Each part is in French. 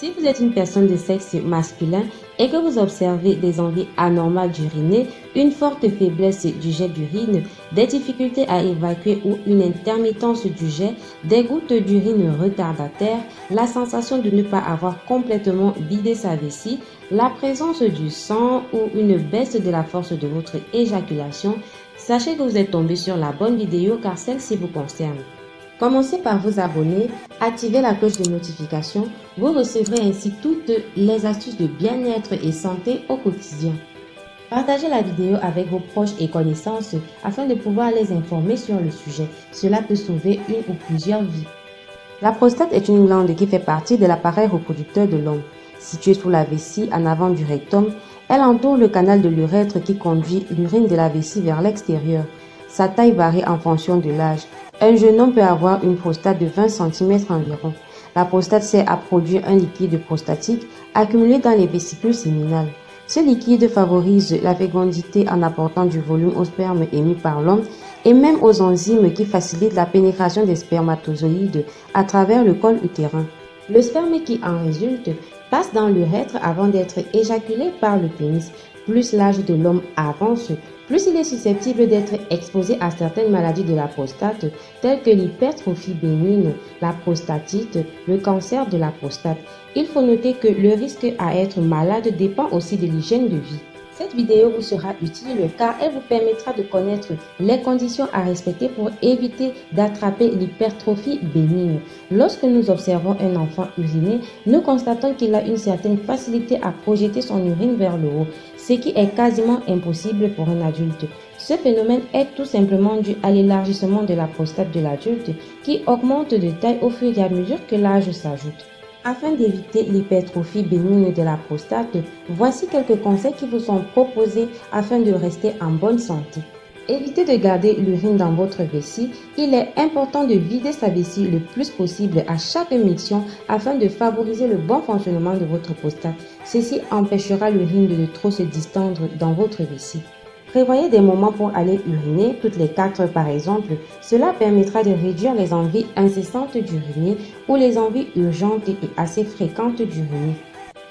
Si vous êtes une personne de sexe masculin et que vous observez des envies anormales d'uriner, une forte faiblesse du jet d'urine, des difficultés à évacuer ou une intermittence du jet, des gouttes d'urine retardataires, la sensation de ne pas avoir complètement vidé sa vessie, la présence du sang ou une baisse de la force de votre éjaculation, sachez que vous êtes tombé sur la bonne vidéo car celle-ci vous concerne. Commencez par vous abonner, activez la cloche de notification, vous recevrez ainsi toutes les astuces de bien-être et santé au quotidien. Partagez la vidéo avec vos proches et connaissances afin de pouvoir les informer sur le sujet. Cela peut sauver une ou plusieurs vies. La prostate est une glande qui fait partie de l'appareil reproducteur de l'homme. Située sous la vessie en avant du rectum, elle entoure le canal de l'urètre qui conduit l'urine de la vessie vers l'extérieur. Sa taille varie en fonction de l'âge. Un jeune homme peut avoir une prostate de 20 cm environ. La prostate sert à produire un liquide prostatique accumulé dans les vésicules séminales. Ce liquide favorise la fécondité en apportant du volume au sperme émis par l'homme et même aux enzymes qui facilitent la pénétration des spermatozoïdes à travers le col utérin. Le sperme qui en résulte passe dans l'urètre avant d'être éjaculé par le pénis. Plus l'âge de l'homme avance, plus il est susceptible d'être exposé à certaines maladies de la prostate, telles que l'hypertrophie bénigne, la prostatite, le cancer de la prostate. Il faut noter que le risque à être malade dépend aussi de l'hygiène de vie. Cette vidéo vous sera utile car elle vous permettra de connaître les conditions à respecter pour éviter d'attraper l'hypertrophie bénigne. Lorsque nous observons un enfant uriner, nous constatons qu'il a une certaine facilité à projeter son urine vers le haut, ce qui est quasiment impossible pour un adulte. Ce phénomène est tout simplement dû à l'élargissement de la prostate de l'adulte qui augmente de taille au fur et à mesure que l'âge s'ajoute. Afin d'éviter l'hypertrophie bénigne de la prostate, voici quelques conseils qui vous sont proposés afin de rester en bonne santé. Évitez de garder l'urine dans votre vessie. Il est important de vider sa vessie le plus possible à chaque émission afin de favoriser le bon fonctionnement de votre prostate. Ceci empêchera l'urine de trop se distendre dans votre vessie. Prévoyez des moments pour aller uriner, toutes les 4 heures par exemple. Cela permettra de réduire les envies incessantes d'uriner ou les envies urgentes et assez fréquentes d'uriner.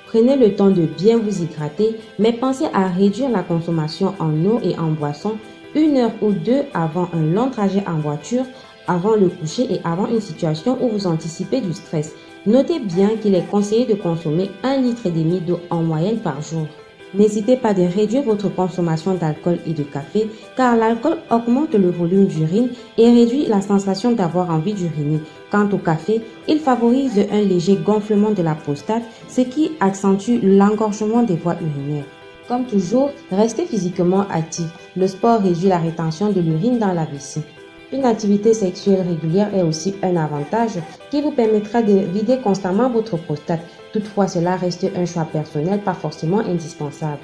Prenez le temps de bien vous hydrater, mais pensez à réduire la consommation en eau et en boisson 1 heure ou 2 avant un long trajet en voiture, avant le coucher et avant une situation où vous anticipez du stress. Notez bien qu'il est conseillé de consommer 1,5 litre d'eau en moyenne par jour. N'hésitez pas de réduire votre consommation d'alcool et de café car l'alcool augmente le volume d'urine et réduit la sensation d'avoir envie d'uriner. Quant au café, il favorise un léger gonflement de la prostate, ce qui accentue l'engorgement des voies urinaires. Comme toujours, restez physiquement actif. Le sport réduit la rétention de l'urine dans la vessie. Une activité sexuelle régulière est aussi un avantage qui vous permettra de vider constamment votre prostate. Toutefois, cela reste un choix personnel, pas forcément indispensable.